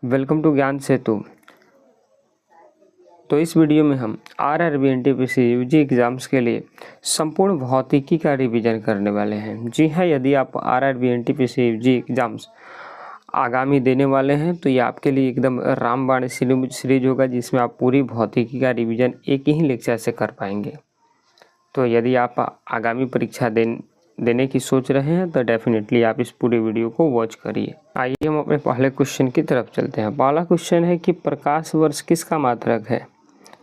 Welcome to ज्ञान सेतु। तो इस वीडियो में हम आरआरबी एनटीपीसी यूजी एग्ज़ाम्स के लिए संपूर्ण भौतिकी का रिवीजन करने वाले हैं। जी हाँ, यदि आप आरआरबी एनटीपीसी यूजी एग्ज़ाम्स आगामी देने वाले हैं तो ये आपके लिए एकदम रामबाण सीरीज होगा, जिसमें आप पूरी भौतिकी का रिवीजन एक ही लेक्चर से कर पाएंगे। तो यदि आप आगामी परीक्षा देने की सोच रहे हैं तो डेफिनेटली आप इस पूरे वीडियो को वॉच करिए। आइए हम अपने पहले क्वेश्चन की तरफ चलते हैं। पहला क्वेश्चन है कि प्रकाश वर्ष किसका मात्रक है।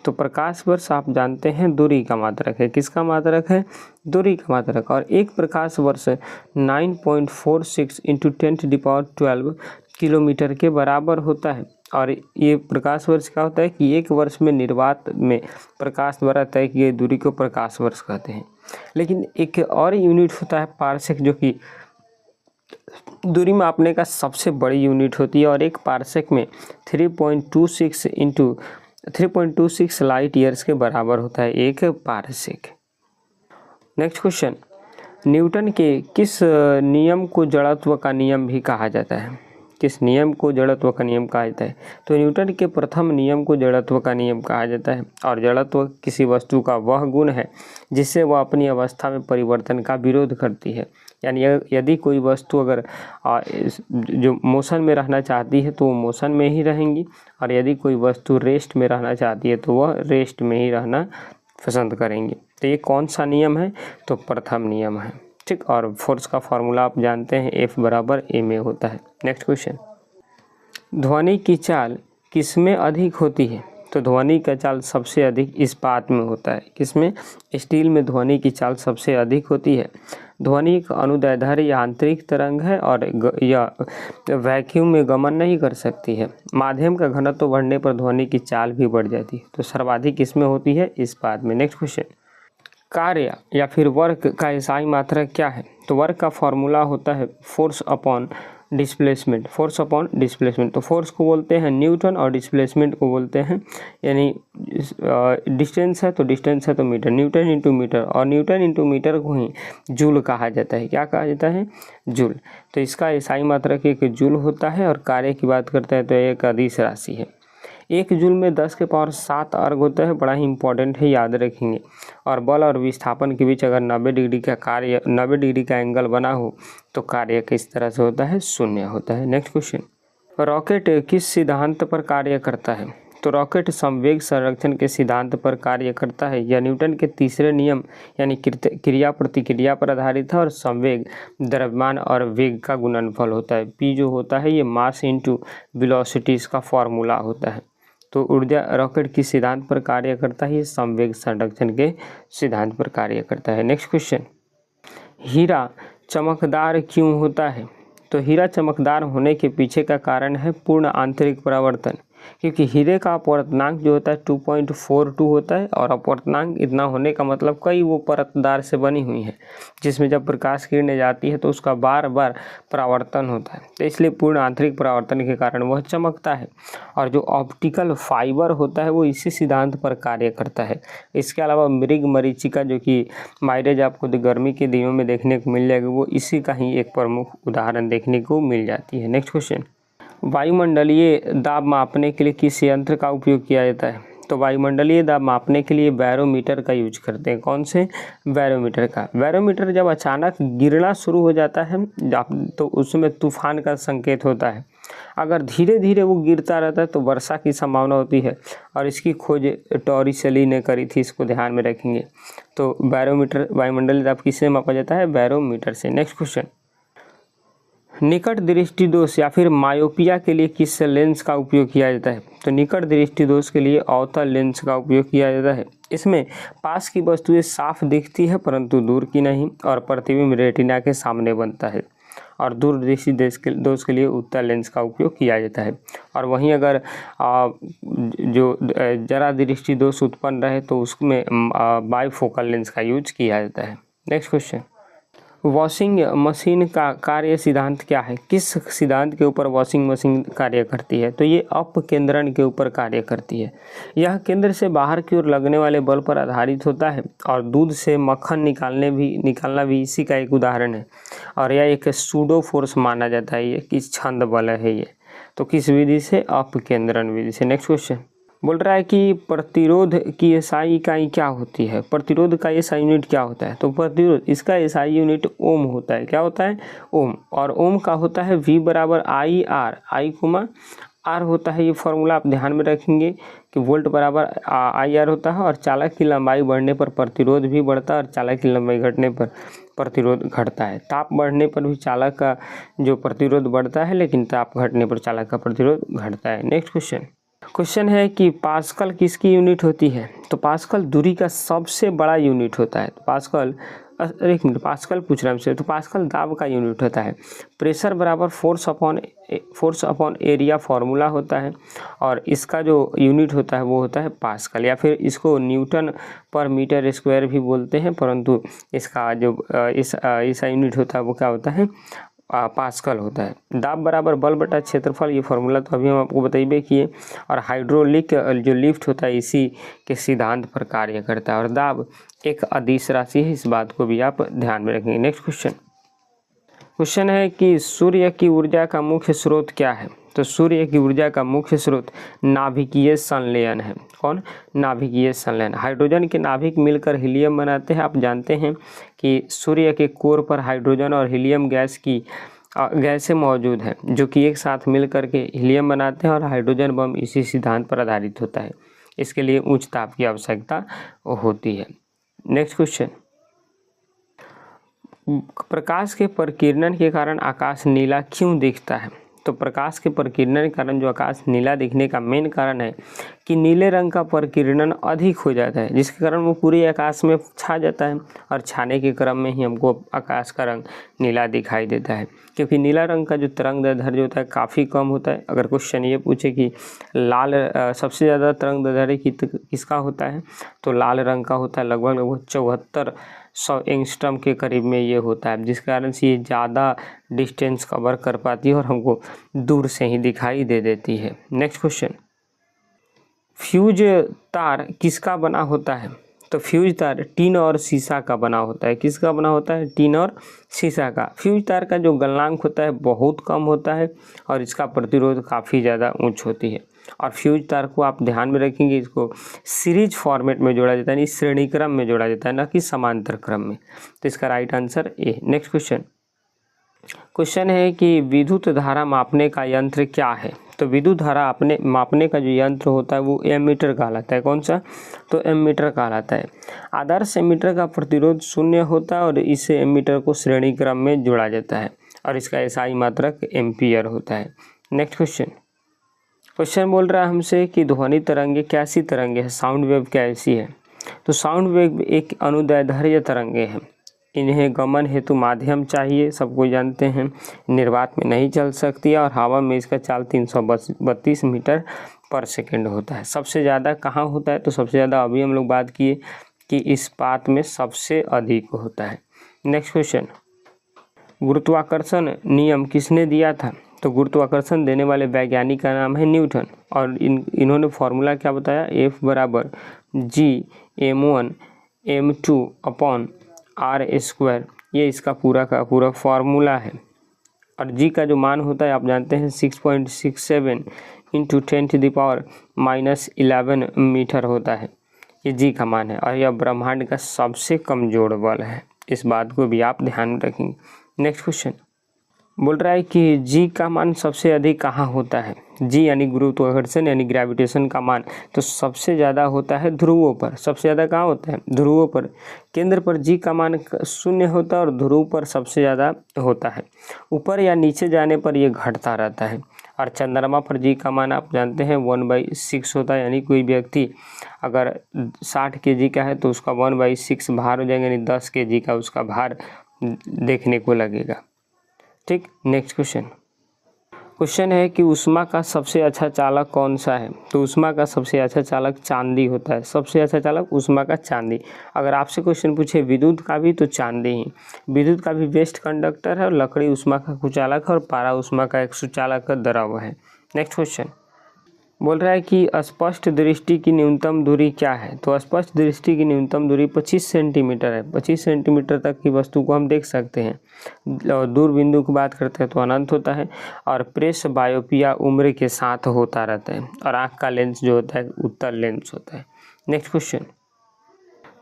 तो प्रकाश वर्ष आप जानते हैं दूरी का मात्रक है। किसका मात्रक है? दूरी का मात्रक। और एक प्रकाश वर्ष 9.46 × 10⁻12 किलोमीटर के बराबर होता है। और ये प्रकाश वर्ष क्या होता है कि एक वर्ष में निर्वात में प्रकाश द्वारा तय की गई दूरी को प्रकाश वर्ष कहते हैं। लेकिन एक और यूनिट होता है पारसेक, जो कि दूरी मापने का सबसे बड़ी यूनिट होती है। और एक पारसेक में 3.26 लाइट ईयर्स के बराबर होता है एक पारसेक। नेक्स्ट क्वेश्चन, न्यूटन के किस नियम को जड़त्व का नियम भी कहा जाता है? किस नियम को जड़त्व का नियम कहा जाता है? तो न्यूटन के प्रथम नियम को जड़त्व का नियम कहा जाता है। और जड़त्व किसी वस्तु का वह गुण है जिससे वह अपनी अवस्था में परिवर्तन का विरोध करती है। यानी यदि कोई वस्तु अगर जो मोशन में रहना चाहती है तो वो मोशन में ही रहेंगी, और यदि कोई वस्तु रेस्ट में रहना चाहती है तो वह रेस्ट में ही रहना पसंद करेंगे। तो ये कौन सा नियम है? तो प्रथम नियम है। ठीक। और फोर्स का फॉर्मूला आप जानते हैं, F = ma होता है। नेक्स्ट क्वेश्चन, ध्वनि की चाल किसमें अधिक होती है? तो ध्वनि का चाल सबसे अधिक इस्पात में होता है। किसमें? स्टील में ध्वनि की चाल सबसे अधिक होती है। ध्वनि एक अनुदैर्ध्य यांत्रिक तरंग है और यह वैक्यूम में गमन नहीं कर सकती है। माध्यम का घनत्व बढ़ने पर ध्वनि की चाल भी बढ़ जाती है। तो सर्वाधिक किसमें होती है? इस्पात में। नेक्स्ट क्वेश्चन, कार्य या फिर वर्क का एसआई मात्रक क्या है? तो वर्क का फॉर्मूला होता है force upon displacement. Force upon displacement. तो फोर्स को बोलते हैं न्यूटन और डिस्प्लेसमेंट को बोलते हैं, यानी डिस्टेंस है तो मीटर, न्यूटन इंटू मीटर। और न्यूटन इंटू मीटर को ही जूल कहा जाता है। क्या कहा जाता है? जूल। तो इसका एसआई मात्रक एक जूल होता है। और कार्य की बात करते हैं तो एक अदिश राशि है। एक जूल में 10⁻7 अर्ग होता है। बड़ा ही इंपॉर्टेंट है, याद रखेंगे। और बल और विस्थापन के बीच अगर 90 डिग्री का एंगल बना हो तो कार्य किस तरह से होता है? शून्य होता है। नेक्स्ट क्वेश्चन, रॉकेट किस सिद्धांत पर कार्य करता है? तो रॉकेट संवेग संरक्षण के सिद्धांत पर कार्य करता है। यह न्यूटन के तीसरे नियम यानी क्रिया प्रतिक्रिया पर आधारित है। और संवेग द्रव्यमान और वेग का गुणनफल होता है। P जो होता है ये मास इंटू वेलोसिटी इसका फॉर्मूला होता है। तो ऊर्जा रॉकेट किस सिद्धांत पर कार्य करता है? ये संवेग संरक्षण के सिद्धांत पर कार्य करता है। नेक्स्ट क्वेश्चन, हीरा चमकदार क्यों होता है? तो हीरा चमकदार होने के पीछे का कारण है पूर्ण आंतरिक परावर्तन। क्योंकि हीरे का अपवर्तनांक जो होता है 2.42 होता है। और अपवर्तनांक इतना होने का मतलब कई वो परतदार से बनी हुई है, जिसमें जब प्रकाश किरणें जाती है तो उसका बार बार परावर्तन होता है। तो इसलिए पूर्ण आंतरिक परावर्तन के कारण वह चमकता है। और जो ऑप्टिकल फाइबर होता है वो इसी सिद्धांत पर कार्य करता है। इसके अलावा मृग मरीचिका जो कि माइलेज आपको गर्मी के दिनों में देखने को मिल जाएगी, वो इसी का ही एक प्रमुख उदाहरण देखने को मिल जाती है। नेक्स्ट क्वेश्चन, वायुमंडलीय दाब मापने के लिए किस यंत्र का उपयोग किया जाता है? तो वायुमंडलीय दाब मापने के लिए बैरोमीटर का यूज करते हैं। कौन से? बैरोमीटर का। बैरोमीटर जब अचानक गिरना शुरू हो जाता है तो उसमें तूफान का संकेत होता है। अगर धीरे धीरे वो गिरता रहता है तो वर्षा की संभावना होती है। और इसकी खोज टॉरिसेली ने करी थी, इसको ध्यान में रखेंगे। तो बैरोमीटर वायुमंडलीय दाब किससे मापा जाता है? बैरोमीटर से। नेक्स्ट क्वेश्चन, निकट दृष्टि दोष या फिर मायोपिया के लिए किस लेंस का उपयोग किया जाता है? तो निकट दृष्टि दोष के लिए अवतल लेंस का उपयोग किया जाता है। इसमें पास की वस्तुएं साफ दिखती है परंतु दूर की नहीं। और प्रतिबिंब रेटिना के सामने बनता है। और दूर दृष्टि दोष के लिए उत्तल लेंस का उपयोग किया जाता है। और वहीं अगर जो जरा दृष्टि दोष उत्पन्न रहे तो उसमें बाइफोकल लेंस का यूज किया जाता है। नेक्स्ट क्वेश्चन, वॉशिंग मशीन का कार्य सिद्धांत क्या है? किस सिद्धांत के ऊपर वॉशिंग मशीन कार्य करती है? तो ये अपकेंद्रण के ऊपर कार्य करती है। यह केंद्र से बाहर की ओर लगने वाले बल पर आधारित होता है। और दूध से मक्खन निकालना भी इसी का एक उदाहरण है। और यह एक सूडो फोर्स माना जाता है, ये कि छंद बल है ये। तो किस विधि से? अपकेंद्रण विधि से। नेक्स्ट क्वेश्चन बोल रहा है कि प्रतिरोध की एसआई इकाई क्या होती है? प्रतिरोध का एसआई यूनिट क्या होता है? तो प्रतिरोध इसका एसआई यूनिट ओम होता है। क्या होता है? ओम। और ओम का होता है V बराबर आई आर, आई कुमा आर होता है। ये फॉर्मूला आप ध्यान में रखेंगे कि वोल्ट बराबर आई आर होता है, और चालक की लंबाई बढ़ने पर प्रतिरोध भी बढ़ता है और चालक की लंबाई घटने पर प्रतिरोध घटता है। ताप बढ़ने पर भी चालक का जो प्रतिरोध बढ़ता है, लेकिन ताप घटने पर चालक का प्रतिरोध घटता है। नेक्स्ट क्वेश्चन है कि पास्कल किसकी यूनिट होती है? तो पास्कल दूरी का सबसे बड़ा यूनिट होता है। तो पास्कल, एक मिनट, पास्कल पूछ रहा है हमसे। तो पास्कल दाब का यूनिट होता है। प्रेशर बराबर फोर्स अपॉन एरिया फार्मूला होता है, और इसका जो यूनिट होता है वो होता है पास्कल, या फिर इसको न्यूटन पर मीटर स्क्वायर भी बोलते हैं, परंतु इसका जो इसका यूनिट होता है वो क्या होता है? पास्कल होता है। दाब बराबर बल बटा क्षेत्रफल, ये फार्मूला तो अभी हम आपको बताइए किए। और हाइड्रोलिक जो लिफ्ट होता है इसी के सिद्धांत पर कार्य करता है, और दाब एक अदिश राशि है, इस बात को भी आप ध्यान में रखेंगे। नेक्स्ट क्वेश्चन है कि सूर्य की ऊर्जा का मुख्य स्रोत क्या है? तो सूर्य की ऊर्जा का मुख्य स्रोत नाभिकीय संलयन है। कौन? नाभिकीय संलयन। हाइड्रोजन के नाभिक मिलकर हीलियम बनाते हैं। आप जानते हैं कि सूर्य के कोर पर हाइड्रोजन और हीलियम गैसें मौजूद हैं, जो कि एक साथ मिल करके हीलियम बनाते हैं, और हाइड्रोजन बम इसी सिद्धांत पर आधारित होता है। इसके लिए उच्च ताप की आवश्यकता होती है। नेक्स्ट क्वेश्चन, प्रकाश के प्रकीर्णन के कारण आकाश नीला क्यों दिखता है? तो प्रकाश के प्रकीर्णन के कारण जो आकाश नीला दिखने का मेन कारण है कि नीले रंग का प्रकीर्णन अधिक हो जाता है, जिसके कारण वो पूरे आकाश में छा जाता है, और छाने के क्रम में ही हमको आकाश का रंग नीला दिखाई देता है। क्योंकि नीला रंग का जो तरंगदैर्ध्य होता है काफ़ी कम होता है। अगर क्वेश्चन ये पूछे कि लाल सबसे ज़्यादा तरंगदैर्ध्य किसका होता है, तो लाल रंग का होता है। लगभग 7400 एंगस्ट्रॉम के करीब में ये होता है, जिस कारण से ये ज़्यादा डिस्टेंस कवर कर पाती है और हमको दूर से ही दिखाई दे देती है। नेक्स्ट क्वेश्चन, फ्यूज तार किसका बना होता है? तो फ्यूज तार टीन और सीसा का बना होता है। किसका बना होता है? टीन और सीसा का। फ्यूज तार का जो गलनांक होता है बहुत कम होता है, और इसका प्रतिरोध काफ़ी ज़्यादा ऊंच होती है। और फ्यूज तार को आप ध्यान में रखेंगे, इसको सीरीज फॉर्मेट में जोड़ा जाता है, यानी श्रेणी क्रम में जोड़ा जाता है, न कि समांतर क्रम में। तो इसका right answer A. Next question है कि विद्युत धारा मापने का यंत्र क्या है? तो विद्युत धारा मापने का जो यंत्र होता है वो एमीटर कहलाता है। कौन सा? तो एमीटर कहलाता है। आदर्श एमीटर का प्रतिरोध 0 होता है, और इस एमीटर को श्रेणी क्रम में जोड़ा जाता है, और इसका एसआई मात्रक एम्पियर होता है। नेक्स्ट क्वेश्चन बोल रहा है हमसे कि ध्वनि तरंगे कैसी तरंगे है? साउंड वेव कैसी है? तो साउंड वेव एक अनुदैर्ध्य तरंगे हैं। इन्हें गमन हेतु माध्यम चाहिए, सब कोई जानते हैं। निर्वात में नहीं चल सकती है, और हवा में इसका चाल 332 मीटर पर सेकेंड होता है। सबसे ज़्यादा कहाँ होता है? तो सबसे ज़्यादा अभी हम लोग बात किए कि इस्पात में सबसे अधिक होता है। नेक्स्ट क्वेश्चन, गुरुत्वाकर्षण नियम किसने दिया था? तो गुरुत्वाकर्षण देने वाले वैज्ञानिक का नाम है न्यूटन, और इन्होंने फॉर्मूला क्या बताया? F बराबर G/m1m2/r²। ये इसका पूरा का पूरा फार्मूला है। और G का जो मान होता है आप जानते हैं 6.67 × 10⁻⁻11 मीटर होता है। ये G का मान है, और यह ब्रह्मांड का सबसे कमजोर बल है। इस बात को भी आप ध्यान में रखेंगे। नेक्स्ट क्वेश्चन बोल रहा है कि G का मान सबसे अधिक कहाँ होता है? G यानी गुरुत्वाकर्षण यानी ग्रेविटेशन का मान तो सबसे ज़्यादा होता है ध्रुवों पर। सबसे ज़्यादा कहाँ होता है? ध्रुवों पर। केंद्र पर G का मान 0 होता है, और ध्रुव पर सबसे ज़्यादा होता है। ऊपर या नीचे जाने पर यह घटता रहता है। और चंद्रमा पर G का मान आप जानते हैं 1/6 होता है, यानी कोई व्यक्ति अगर 60 kg का है तो उसका 1/6 भार हो जाएगा, यानी 10 kg का उसका भार देखने को लगेगा। ठीक। नेक्स्ट क्वेश्चन है कि ऊष्मा का सबसे अच्छा चालक कौन सा है? तो ऊष्मा का सबसे अच्छा चालक चांदी होता है। सबसे अच्छा चालक ऊष्मा का चांदी। अगर आपसे क्वेश्चन पूछे विद्युत का भी, तो चांदी ही। विद्युत का भी बेस्ट कंडक्टर है, और लकड़ी ऊष्मा का कुचालक है, और पारा ऊष्मा का एक सुचालक द्रव है। नेक्स्ट बोल रहा है कि स्पष्ट दृष्टि की न्यूनतम दूरी क्या है। तो स्पष्ट दृष्टि की न्यूनतम दूरी 25 सेंटीमीटर है। 25 सेंटीमीटर तक की वस्तु को हम देख सकते हैं। और दूर बिंदु की बात करते हैं तो अनंत होता है। और प्रेस बायोपिया उम्र के साथ होता रहता है। और आँख का लेंस जो होता है उत्तल लेंस होता है। नेक्स्ट क्वेश्चन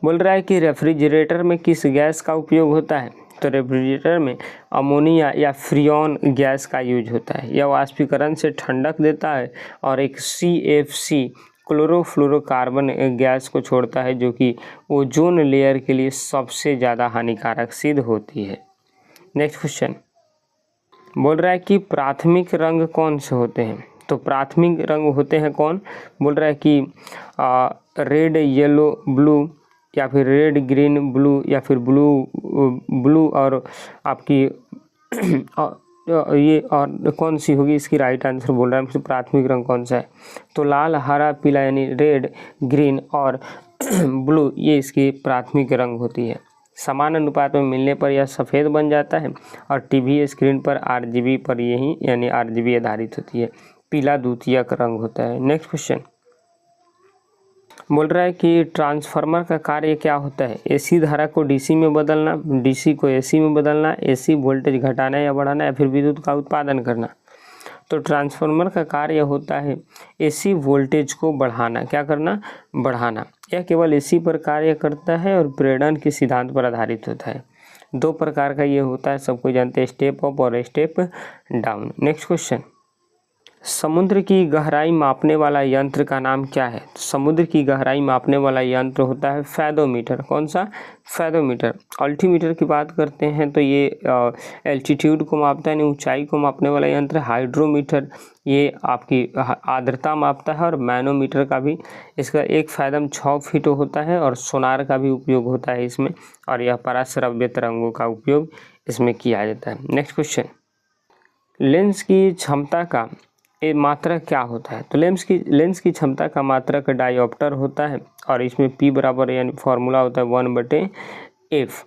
बोल रहा है कि रेफ्रिजरेटर में किस गैस का उपयोग होता है। तो रेफ्रिजरेटर में अमोनिया या फ्रियोन गैस का यूज होता है। यह वाष्पीकरण से ठंडक देता है और एक CFC क्लोरोफ्लोरोकार्बन गैस को छोड़ता है, जो कि ओजोन लेयर के लिए सबसे ज़्यादा हानिकारक सिद्ध होती है। नेक्स्ट क्वेश्चन बोल रहा है कि प्राथमिक रंग कौन से होते हैं। तो प्राथमिक रंग होते हैं कौन, बोल रहा है कि रेड, येलो, ब्लू, या फिर रेड, ग्रीन, ब्लू, या फिर ब्लू और आपकी ये और कौन सी होगी इसकी राइट आंसर बोल रहा है। प्राथमिक रंग कौन सा है। तो लाल, हरा, पीला यानी रेड, ग्रीन और ब्लू ये इसकी प्राथमिक रंग होती है। समान अनुपात में मिलने पर यह सफ़ेद बन जाता है और टीवी स्क्रीन पर RGB पर यही यानी RGB आधारित होती है। पीला द्वितीयक रंग होता है। नेक्स्ट क्वेश्चन बोल रहा है कि ट्रांसफार्मर का कार्य क्या होता है। AC धारा को DC में बदलना, DC को AC में बदलना, AC वोल्टेज घटाना या बढ़ाना, या फिर विद्युत का उत्पादन करना। तो ट्रांसफार्मर का कार्य होता है AC वोल्टेज को बढ़ाना। क्या करना, बढ़ाना। यह केवल AC पर कार्य करता है और प्रेरण के सिद्धांत पर आधारित होता है। 2 प्रकार का ये होता है, सबको जानते हैं, स्टेप अप और स्टेप डाउन। नेक्स्ट क्वेश्चन समुद्र की गहराई मापने वाला यंत्र का नाम क्या है। समुद्र की गहराई मापने वाला यंत्र होता है फैदोमीटर। कौन सा, फैदोमीटर। अल्टीमीटर की बात करते हैं तो ये एल्टीट्यूड को मापता है, यानी ऊंचाई को मापने वाला यंत्र। हाइड्रोमीटर ये आपकी आर्द्रता मापता है। और मैनोमीटर का भी इसका 1 फैदम 6 फीट होता है। और सोनार का भी उपयोग होता है इसमें। और यह पराश्रव्य तरंगों का उपयोग इसमें किया जाता है। नेक्स्ट क्वेश्चन लेंस की क्षमता का मात्रक क्या होता है। तो लेंस की क्षमता का मात्रक डायोप्टर होता है। और इसमें P बराबर यानी फॉर्मूला होता है 1/F।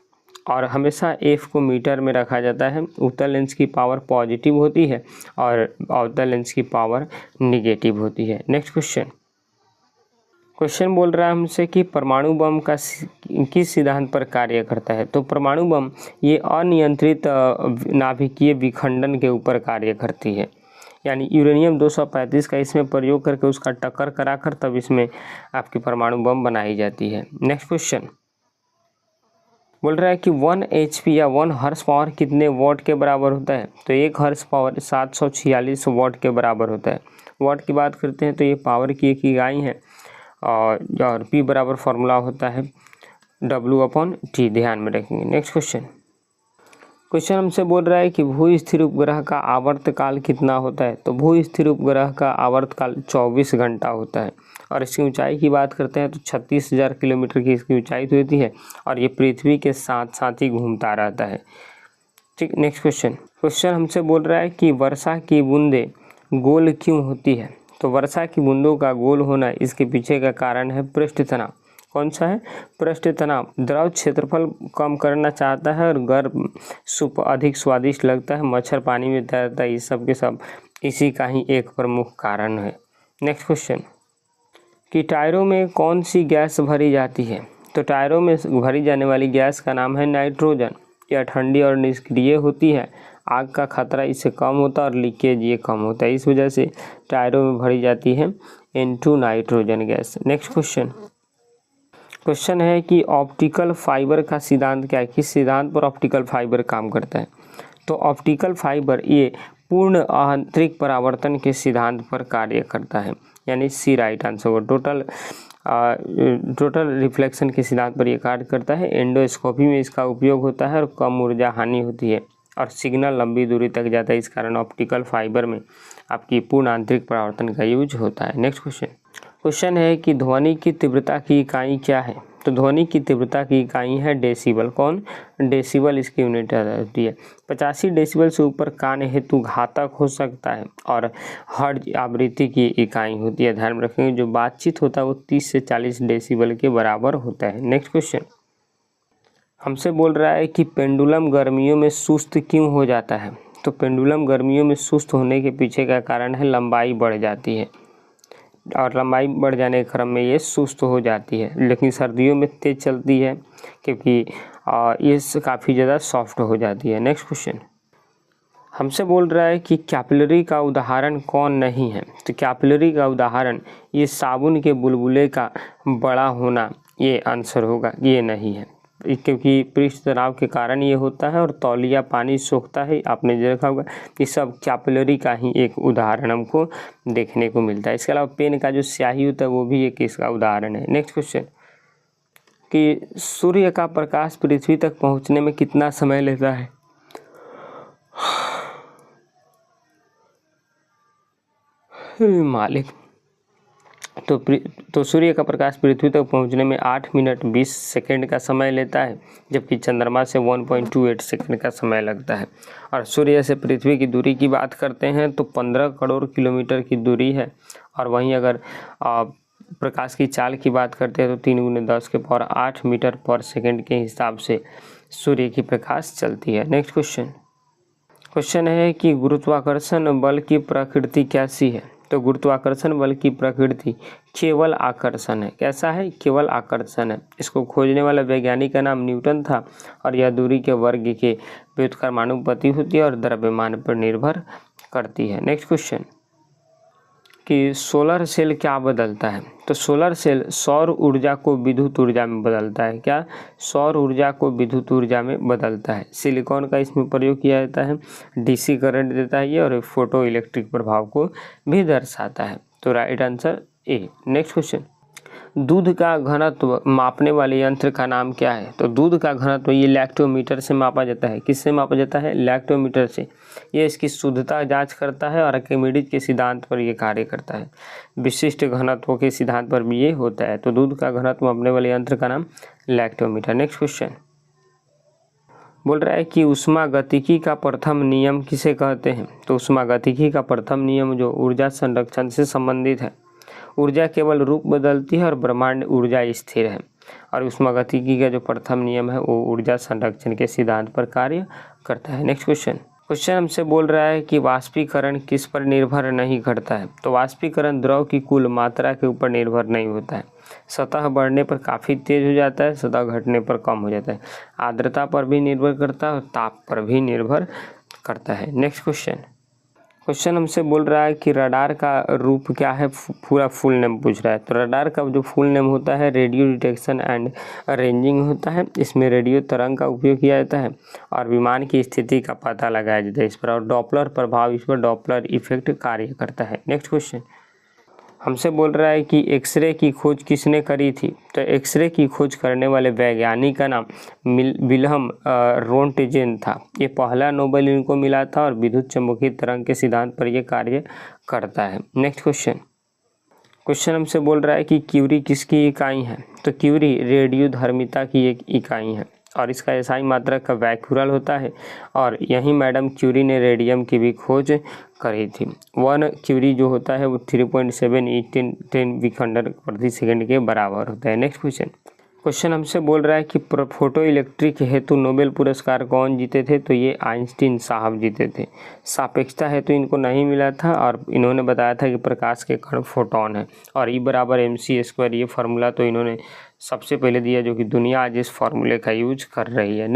और हमेशा F को मीटर में रखा जाता है। उत्तल लेंस की पावर पॉजिटिव होती है और अवतल लेंस की पावर निगेटिव होती है। नेक्स्ट क्वेश्चन बोल रहा है हमसे कि परमाणु बम का किस सिद्धांत पर कार्य करता है। तो परमाणु बम ये अनियंत्रित नाभिकीय विखंडन के ऊपर कार्य करती है। यानी यूरेनियम 235 का इसमें प्रयोग करके उसका टक्कर कराकर तब इसमें आपकी परमाणु बम बनाई जाती है। नेक्स्ट क्वेश्चन बोल रहा है कि 1 HP या 1 हॉर्स पावर कितने वॉट के बराबर होता है। तो 1 हॉर्स पावर 746 वॉट के बराबर होता है। वॉट की बात करते हैं तो ये पावर की एक इकाई है। और P बराबर फॉर्मूला होता है W/T, ध्यान में रखेंगे। नेक्स्ट क्वेश्चन हमसे बोल रहा है कि भू स्थिर उपग्रह का आवर्तकाल कितना होता है। तो भू स्थिर उपग्रह का आवर्तकाल 24 घंटा होता है। और इसकी ऊंचाई की बात करते हैं तो 36,000 किलोमीटर की इसकी ऊंचाई होती है। और ये पृथ्वी के साथ साथ ही घूमता रहता है। ठीक, नेक्स्ट क्वेश्चन हमसे बोल रहा है कि वर्षा की बूंदें गोल क्यों होती है। तो वर्षा की बूंदों का गोल होना इसके पीछे का कारण है पृष्ठ तनाव। कौन सा है, पृष्ठ तनाव। द्रव क्षेत्रफल कम करना चाहता है और गर्म सूप अधिक स्वादिष्ट लगता है। मच्छर पानी में तैरता है। ये सब के सब इसी का ही एक प्रमुख कारण है। नेक्स्ट क्वेश्चन कि टायरों में कौन सी गैस भरी जाती है। तो टायरों में भरी जाने वाली गैस का नाम है नाइट्रोजन। यह ठंडी और निष्क्रिय होती है। आग का खतरा इससे कम होता है और लीकेज ये कम होता है। इस वजह से टायरों में भरी जाती है N2 nitrogen gas. Next question है कि ऑप्टिकल फाइबर का सिद्धांत क्या है। किस सिद्धांत पर ऑप्टिकल फाइबर काम करता है। तो ऑप्टिकल फाइबर ये पूर्ण आंतरिक परावर्तन के सिद्धांत पर कार्य करता है। यानी C राइट आंसर हो। टोटल रिफ्लेक्शन के सिद्धांत पर यह कार्य करता है। एंडोस्कोपी में इसका उपयोग होता है और कम ऊर्जा हानि होती है और सिग्नल लंबी दूरी तक जाता है। इस कारण ऑप्टिकल फाइबर में आपकी पूर्ण आंतरिक परावर्तन का यूज होता है। नेक्स्ट क्वेश्चन है कि ध्वनि की तीव्रता की इकाई क्या है। तो ध्वनि की तीव्रता की इकाई है डेसिबल। कौन, डेसिबल इसकी यूनिट होती है। 85 डेसिबल से ऊपर कान हेतु घातक हो सकता है और हर्ट्ज आवृत्ति की इकाई होती है। ध्यान रखेंगे जो बातचीत होता है वो 30 से 40 डेसिबल के बराबर होता है। नेक्स्ट क्वेश्चन हमसे बोल रहा है कि पेंडुलम गर्मियों में सुस्त क्यों हो जाता है। तो पेंडुलम गर्मियों में सुस्त होने के पीछे का कारण है लंबाई बढ़ जाती है। और लंबाई बढ़ जाने के क्रम में ये सुस्त हो जाती है, लेकिन सर्दियों में तेज़ चलती है क्योंकि ये काफ़ी ज़्यादा सॉफ्ट हो जाती है। नेक्स्ट क्वेश्चन हमसे बोल रहा है कि कैपिलरी का उदाहरण कौन नहीं है। तो कैपिलरी का उदाहरण ये साबुन के बुलबुले का बड़ा होना, ये आंसर होगा, ये नहीं है, क्योंकि पृष्ठ तनाव के कारण ये होता है और तौलिया पानी सोखता है, आपने देखा होगा। ये सब कैपिलरी का ही एक उदाहरण हमको देखने को मिलता है। इसके अलावा पेन का जो स्याही होता है वो भी एक इसका उदाहरण है। नेक्स्ट क्वेश्चन कि सूर्य का प्रकाश पृथ्वी तक पहुंचने में कितना समय लेता है। मालिक, तो सूर्य का प्रकाश पृथ्वी तक पहुंचने में 8 मिनट 20 सेकंड का समय लेता है, जबकि चंद्रमा से 1.28 सेकंड का समय लगता है। और सूर्य से पृथ्वी की दूरी की बात करते हैं तो 15 करोड़ किलोमीटर की दूरी है। और वहीं अगर प्रकाश की चाल की बात करते हैं तो 3 × 10⁸ मीटर पर सेकंड के हिसाब से सूर्य की प्रकाश चलती है। नेक्स्ट क्वेश्चन है कि गुरुत्वाकर्षण बल की प्रकृति कैसी है। तो गुरुत्वाकर्षण बल की प्रकृति केवल आकर्षण है। कैसा है? केवल आकर्षण है। इसको खोजने वाला वैज्ञानिक का नाम न्यूटन था और यह दूरी के वर्ग के व्युत्क्रमानुपाती होती है और द्रव्यमान पर निर्भर करती है। नेक्स्ट क्वेश्चन कि सोलर सेल क्या बदलता है। तो सोलर सेल सौर ऊर्जा को विद्युत ऊर्जा में बदलता है। क्या? सौर ऊर्जा को विद्युत ऊर्जा में बदलता है। सिलिकॉन का इसमें प्रयोग किया जाता है, डीसी करंट देता है ये, और फोटो इलेक्ट्रिक प्रभाव को भी दर्शाता है। तो right answer A. Next question दूध का घनत्व मापने वाले यंत्र का नाम क्या है। तो दूध का घनत्व ये लैक्टोमीटर से मापा जाता है। किससे मापा जाता है? लैक्टोमीटर से। ये इसकी शुद्धता जांच करता है और आर्किमिडीज के सिद्धांत पर ये कार्य करता है। विशिष्ट घनत्वों के सिद्धांत पर भी ये होता है। तो दूध का घनत्व मापने वाले यंत्र का नाम लैक्टोमीटर। नेक्स्ट क्वेश्चन बोल रहा है कि ऊष्मागतिकी का प्रथम नियम किसे कहते हैं। तो ऊष्मागतिकी का प्रथम नियम जो ऊर्जा संरक्षण से संबंधित है। ऊर्जा केवल रूप बदलती है और ब्रह्मांड ऊर्जा स्थिर है। और ऊष्मागतिकी का जो प्रथम नियम है वो ऊर्जा संरक्षण के सिद्धांत पर कार्य करता है। नेक्स्ट क्वेश्चन हमसे बोल रहा है कि वाष्पीकरण किस पर निर्भर नहीं करता है। तो वाष्पीकरण द्रव की कुल मात्रा के ऊपर निर्भर नहीं होता है। सतह बढ़ने पर काफ़ी तेज हो जाता है, सतह घटने पर कम हो जाता है। आर्द्रता पर भी निर्भर करता है और ताप पर भी निर्भर करता है। नेक्स्ट क्वेश्चन हमसे बोल रहा है कि रडार का रूप क्या है, पूरा फुल नेम पूछ रहा है। तो रडार का जो फुल नेम होता है रेडियो डिटेक्शन एंड रेंजिंग होता है। इसमें रेडियो तरंग का उपयोग किया जाता है और विमान की स्थिति का पता लगाया जाता है इस पर, और डॉपलर प्रभाव इस पर, डॉपलर इफेक्ट कार्य करता है। नेक्स्ट क्वेश्चन हमसे बोल रहा है कि एक्सरे की खोज किसने करी थी। तो एक्सरे की खोज करने वाले वैज्ञानिक का नाम विल्हम रोंटगेन था। ये पहला नोबेल इनको मिला था और विद्युत चुम्बकीय तरंग के सिद्धांत पर यह कार्य करता है। नेक्स्ट क्वेश्चन हमसे बोल रहा है कि क्यूरी किसकी इकाई है। तो क्यूरी रेडियोधर्मिता की एक इकाई है और इसका एसआई मात्रक का वैक्यूरल होता है और यहीं मैडम क्यूरी ने रेडियम की भी खोज करी थी। 1 क्यूरी जो होता है वो 3.7 विखंडन प्रति सेकंड के बराबर होता है। नेक्स्ट क्वेश्चन हमसे बोल रहा है कि फोटो इलेक्ट्रिक हेतु नोबेल पुरस्कार कौन जीते थे। तो ये आइंस्टीन साहब जीते थे। सापेक्षता हेतु इनको नहीं मिला था और इन्होंने बताया था कि प्रकाश के कण फोटोन है और E = mc²। ये फार्मूला तो इन्होंने सबसे पहले दिया जो कि दुनिया आज इस फार्मूले का यूज कर रही है।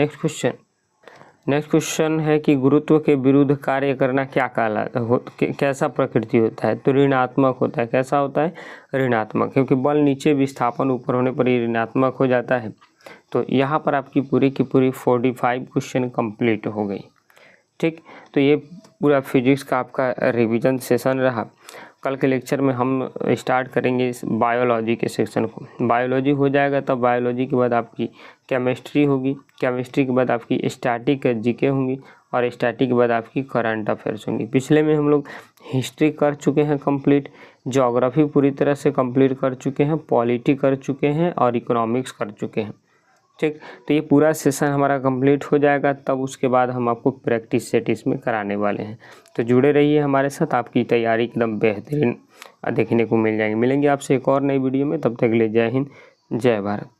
नेक्स्ट क्वेश्चन है कि गुरुत्व के विरुद्ध कार्य करना क्या कहलाता है, कैसा प्रकृति होता है। तो ऋणात्मक होता है। कैसा होता है? ऋणात्मक, क्योंकि बल नीचे विस्थापन ऊपर होने पर ये ऋणात्मक हो जाता है। तो यहाँ पर आपकी पूरी की पूरी 45 क्वेश्चन कंप्लीट हो गई। ठीक, तो ये पूरा फिजिक्स का आपका रिवीजन सेशन रहा। कल के लेक्चर में हम स्टार्ट करेंगे इस बायोलॉजी के सेक्शन को। बायोलॉजी हो जाएगा तब बायोलॉजी के बाद आपकी केमिस्ट्री होगी, केमिस्ट्री के बाद आपकी स्टैटिक जीके होंगी और स्टैटिक के बाद आपकी करंट अफेयर्स होंगी। पिछले में हम लोग हिस्ट्री कर चुके हैं कंप्लीट, ज्योग्राफी पूरी तरह से कंप्लीट कर चुके हैं, पॉलिटी कर चुके हैं और इकोनॉमिक्स कर चुके हैं। ठीक, तो ये पूरा सेशन हमारा कंप्लीट हो जाएगा, तब उसके बाद हम आपको प्रैक्टिस सेट इसमें कराने वाले हैं। तो जुड़े रहिए हमारे साथ, आपकी तैयारी एकदम बेहतरीन देखने को मिल जाएगी। मिलेंगे आपसे एक और नई वीडियो में, तब तक के लिए जय हिंद, जय भारत।